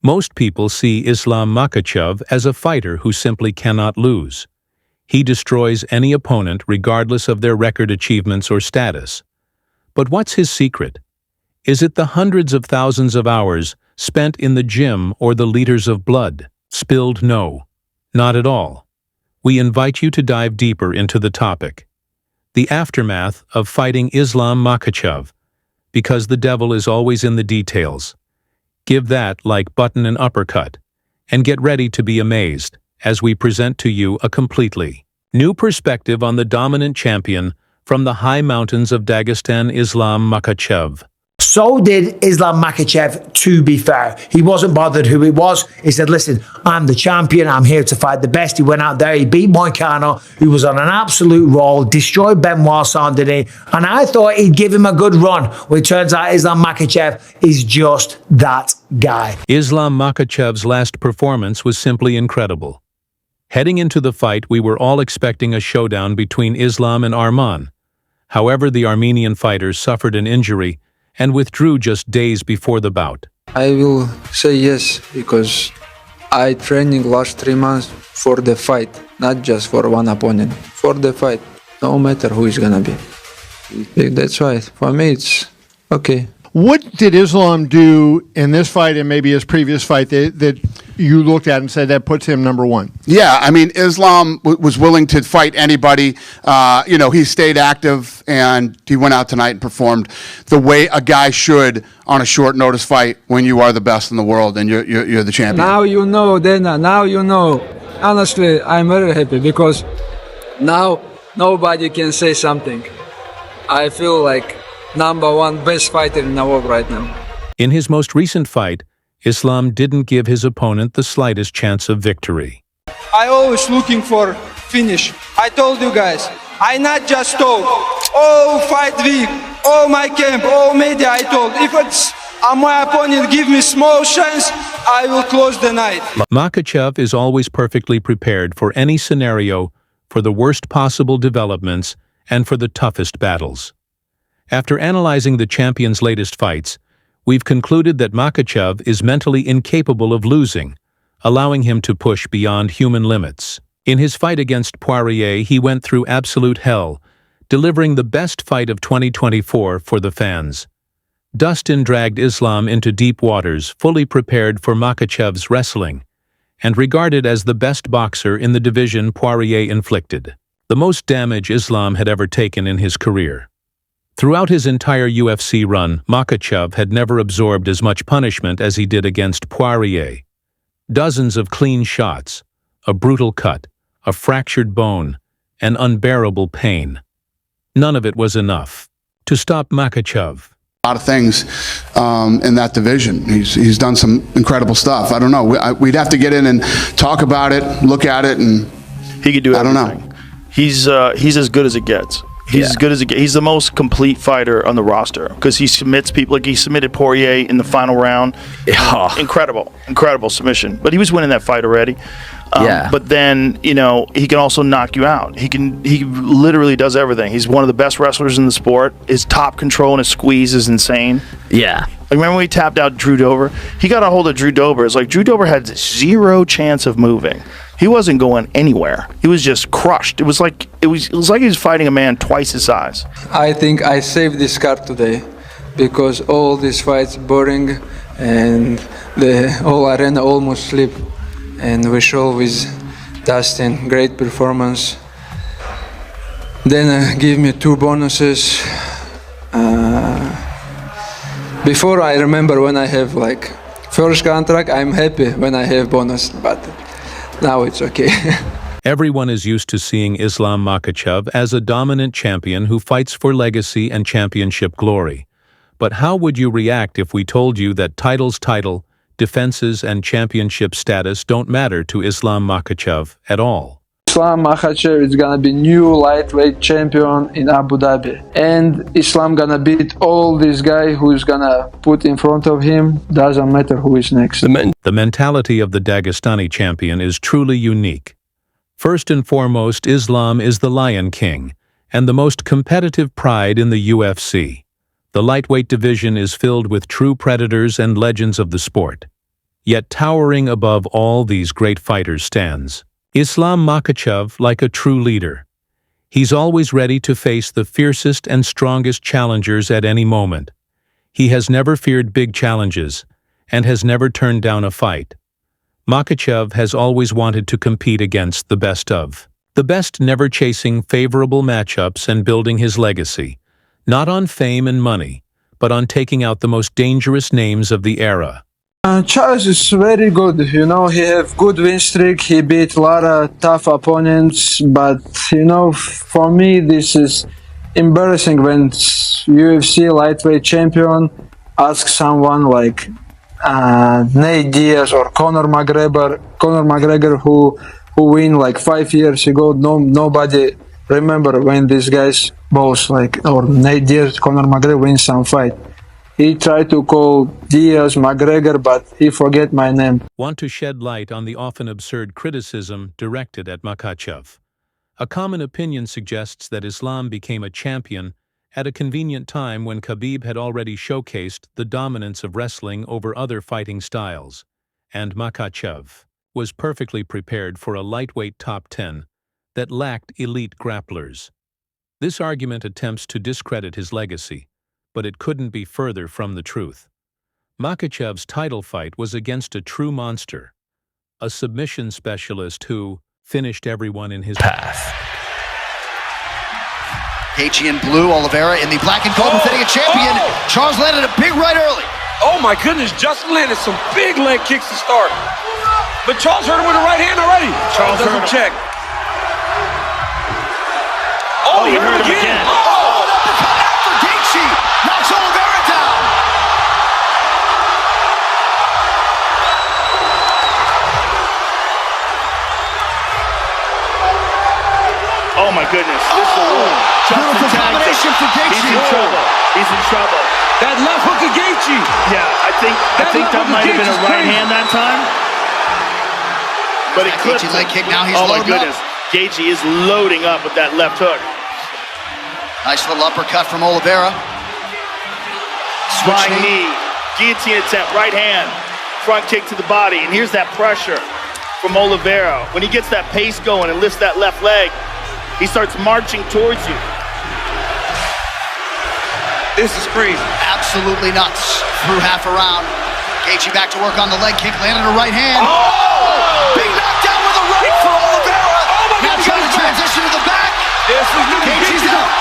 Most people see Islam Makhachev as a fighter who simply cannot lose. He destroys any opponent regardless of their record achievements or status. But what's his secret? Is it the hundreds of thousands of hours spent in the gym or the liters of blood spilled? No, not at all. We invite you to dive deeper into the topic. The aftermath of fighting Islam Makhachev, because the devil is always in the details. Give that like button an uppercut, and get ready to be amazed as we present to you a completely new perspective on the dominant champion from the high mountains of Dagestan, Islam Makhachev. So did Islam Makhachev, to be fair. He wasn't bothered who it was. He said, listen, I'm the champion. I'm here to fight the best. He went out there. He beat Moicano, who was on an absolute roll, destroyed Benoit Saint-Denis, and I thought he'd give him a good run. Well, it turns out Islam Makhachev is just that guy. Islam Makhachev's last performance was simply incredible. Heading into the fight, we were all expecting a showdown between Islam and Arman. However, the Armenian fighter suffered an injury and withdrew just days before the bout. I will say yes, because I training last 3 months for the fight, not just for one opponent, for the fight, no matter who is gonna be. That's why, for me, it's okay. What did Islam do in this fight and maybe his previous fight that you looked at and said that puts him number one? Yeah, I mean, Islam was willing to fight anybody. He stayed active, and he went out tonight and performed the way a guy should on a short notice fight when you are the best in the world and you're the champion. Now you know, Dana, now you know. Honestly, I'm very happy because now nobody can say something. I feel like number one best fighter in the world right now. In his most recent fight, Islam didn't give his opponent the slightest chance of victory. I always looking for finish. I told you guys, I not just talk. Oh, fight week. Oh, my camp. Oh, media. I told. If it's my opponent give me small chance, I will close the night. Makhachev is always perfectly prepared for any scenario, for the worst possible developments, and for the toughest battles. After analyzing the champion's latest fights, we've concluded that Makhachev is mentally incapable of losing, allowing him to push beyond human limits. In his fight against Poirier, he went through absolute hell, delivering the best fight of 2024 for the fans. Dustin dragged Islam into deep waters, fully prepared for Makhachev's wrestling, and regarded as the best boxer in the division Poirier inflicted, the most damage Islam had ever taken in his career. Throughout his entire UFC run, Makhachev had never absorbed as much punishment as he did against Poirier. Dozens of clean shots, a brutal cut, a fractured bone, and unbearable pain. None of it was enough to stop Makhachev. A lot of things in that division. He's done some incredible stuff. I don't know. We'd have to get in and talk about it, look at it, and he could do everything. I don't know. He's as good as it gets. He's as good as it gets. He's the most complete fighter on the roster because he submits people. Like he submitted Poirier in the final round. Yeah. Incredible submission. But he was winning that fight already. But then, he can also knock you out. He literally does everything. He's one of the best wrestlers in the sport. His top control and his squeeze is insane. Yeah. Like, remember when he tapped out Drew Dober? He got a hold of Drew Dober. It's like Drew Dober had zero chance of moving. He wasn't going anywhere. He was just crushed. It was like he was fighting a man twice his size. I think I saved this card today because all these fights boring and the whole arena almost sleep. And we show with Dustin great performance. Then give me 2 bonuses. Before I remember when I have first contract, I'm happy when I have bonus, but now it's okay. Everyone is used to seeing Islam Makhachev as a dominant champion who fights for legacy and championship glory. But how would you react if we told you that title, defenses, and championship status don't matter to Islam Makhachev at all? Islam Makhachev is gonna be new lightweight champion in Abu Dhabi, and Islam gonna beat all these guys who's gonna put in front of him. Doesn't matter who is next. The mentality of the Dagestani champion is truly unique. First and foremost, Islam is the Lion King and the most competitive pride in the UFC. The lightweight division is filled with true predators and legends of the sport. Yet towering above all these great fighters stands Islam Makhachev like a true leader. He's always ready to face the fiercest and strongest challengers at any moment. He has never feared big challenges and has never turned down a fight. Makhachev has always wanted to compete against the best, never chasing favorable matchups and building his legacy, not on fame and money, but on taking out the most dangerous names of the era. Charles is very good. He have good win streak. He beat a lot of tough opponents. But for me, this is embarrassing when UFC lightweight champion asks someone like Nate Diaz or Conor McGregor, who win like 5 years ago. Nobody remember when these guys both or Nate Diaz, Conor McGregor win some fight. He tried to call Diaz McGregor, but he forget my name. Want to shed light on the often absurd criticism directed at Makhachev. A common opinion suggests that Islam became a champion at a convenient time when Khabib had already showcased the dominance of wrestling over other fighting styles, and Makhachev was perfectly prepared for a lightweight top 10 that lacked elite grapplers. This argument attempts to discredit his legacy, but it couldn't be further from the truth. Makhachev's title fight was against a true monster, a submission specialist who finished everyone in his path. Gaethje in blue, Oliveira in the black and gold, defending a champion. Charles landed a big right early. Oh my goodness, just landed some big leg kicks to start. But Charles hurt him with a right hand already. Charles doesn't check. Oh, he hurt him again. Oh, an uppercut after Gaethje knocks Oliveira down. Oh my goodness. This is a beautiful combination for Gaethje. He's in trouble. He's in trouble. That left hook of Gaethje. Yeah, I think that might have been a right hand that time. But it could. Gaethje leg kick now. He's oh my loading goodness. up. Gaethje is loading up with that left hook. Nice little uppercut from Oliveira. Flying knee. Guillotine attempt. Right hand. Front kick to the body. And here's that pressure from Oliveira. When he gets that pace going and lifts that left leg, he starts marching towards you. This is crazy. Absolutely nuts. Through half a round. Gaethje back to work on the leg kick. Landed a right hand. Oh! Big knockdown with a right for Oliveira. Oh my now God, trying to transition to the back. This is Gaethje's out.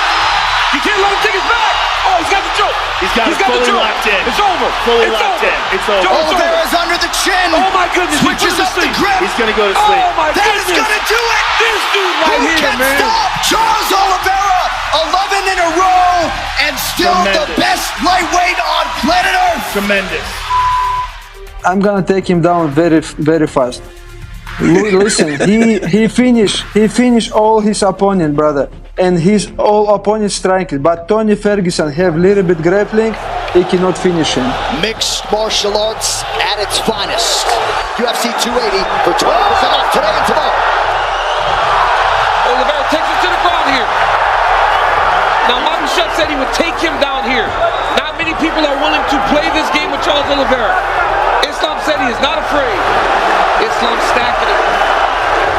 You can't let him take his back. Oh, he's got the choke. He's got it fully locked in. It's over. Fully locked in. It's over. Oliveira's under the chin. Oh my goodness. Switches up the grip. He's going to go to sleep. Oh my That is goodness. going to do it. This dude right Who here, can man. stop Charles Oliveira? 11 in a row and still Tremendous. the best lightweight on planet Earth. Tremendous. I'm gonna take him down very, very fast. Listen, he finished all his opponent, brother, and his all opponent striking. But Tony Ferguson have little bit grappling, he cannot finish him. Mixed martial arts at its finest. UFC 280 for 20% off today and tomorrow. Oliveira takes him to the ground here. Now, Makhachev said he would take him down here. Not many people are willing to play this game with Charles Oliveira. Islam said he is not afraid. Islam stacking him.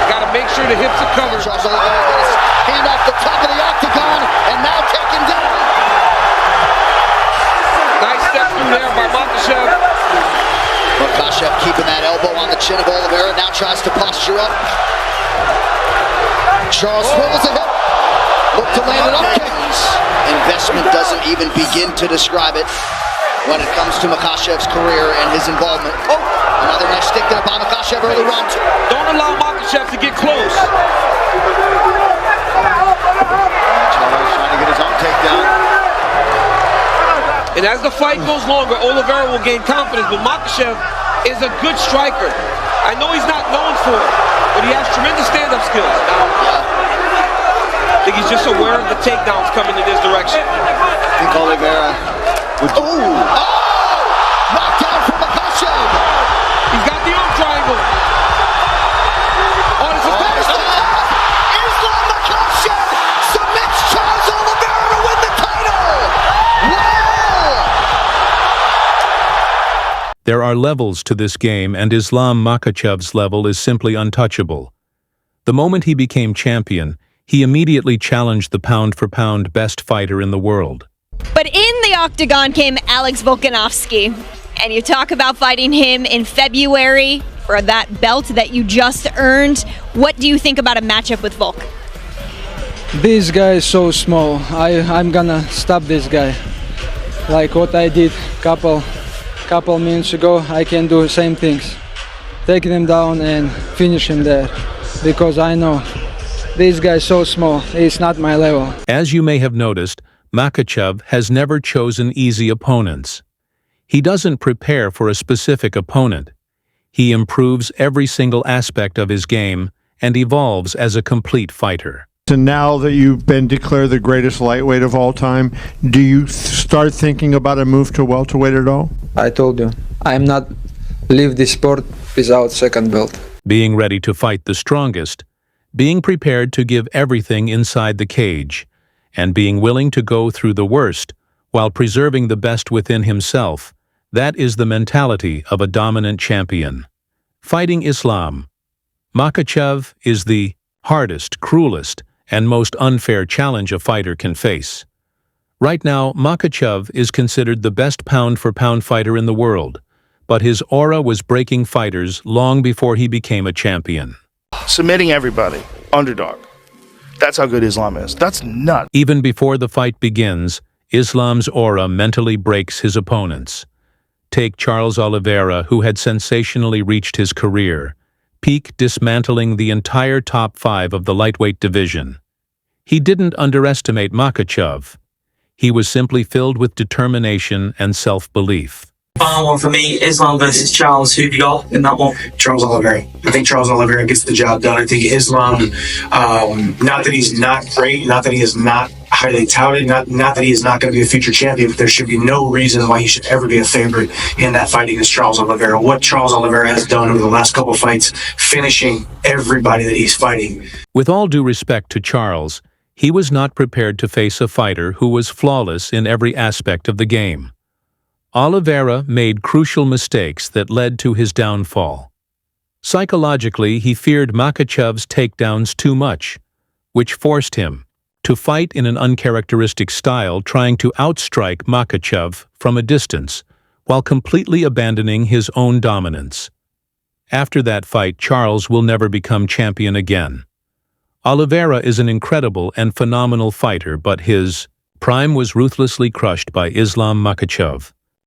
Got to make sure the hips are covered. Charles Oliveira got his hand off the top of the octagon and now taken down. Nice step through there by Makhachev. Makhachev keeping that elbow on the chin of Oliveira, now tries to posture up. Charles swivels ahead. Look to land it up. Investment doesn't even begin to describe it when it comes to Makhachev's career and his involvement. Oh, another nice stick there by Makhachev early round two. Don't allow Makhachev to get close. Charles trying to get his own takedown. And as the fight goes longer, Oliveira will gain confidence, but Makhachev is a good striker. I know he's not known for it, but he has tremendous stand-up skills. I think he's just aware of the takedowns coming in his direction. I think Oliveira would... Knockdown from Makhachev! He's got the arm triangle. Oh, this is better. Islam Makhachev submits Charles Oliveira to win the title! Wow! There are levels to this game, and Islam Makhachev's level is simply untouchable. The moment he became champion, he immediately challenged the pound-for-pound best fighter in the world. But in the Octagon came Alex Volkanovski, and you talk about fighting him in February for that belt that you just earned. What do you think about a matchup with Volk? This guy is so small. I'm gonna stop this guy. Like what I did couple minutes ago, I can do the same things. Take him down and finish him there. Because I know this guy is so small, he's not my level. As you may have noticed, Makhachev has never chosen easy opponents. He doesn't prepare for a specific opponent. He improves every single aspect of his game and evolves as a complete fighter. And now that you've been declared the greatest lightweight of all time, do you start thinking about a move to welterweight at all? I told you, I'm not leave this sport without second belt. Being ready to fight the strongest, being prepared to give everything inside the cage, and being willing to go through the worst while preserving the best within himself, that is the mentality of a dominant champion. Fighting Islam Makhachev is the hardest, cruelest, and most unfair challenge a fighter can face. Right now, Makhachev is considered the best pound-for-pound fighter in the world, but his aura was breaking fighters long before he became a champion. Submitting everybody, underdog. That's how good Islam is. That's nuts. Even before the fight begins, Islam's aura mentally breaks his opponents. Take Charles Oliveira, who had sensationally reached his career, peak dismantling the entire top 5 of the lightweight division. He didn't underestimate Makhachev. He was simply filled with determination and self-belief. Final one for me, Islam versus Charles. Who have you got in that one? Charles Oliveira. I think Charles Oliveira gets the job done. I think Islam, not that he's not great, not that he is not highly touted, not that he is not going to be a future champion, but there should be no reason why he should ever be a favorite in that fight against Charles Oliveira. What Charles Oliveira has done over the last couple of fights, finishing everybody that he's fighting. With all due respect to Charles, he was not prepared to face a fighter who was flawless in every aspect of the game. Oliveira made crucial mistakes that led to his downfall. Psychologically, he feared Makhachev's takedowns too much, which forced him to fight in an uncharacteristic style, trying to outstrike Makhachev from a distance while completely abandoning his own dominance. After that fight, Charles will never become champion again. Oliveira is an incredible and phenomenal fighter, but his prime was ruthlessly crushed by Islam Makhachev.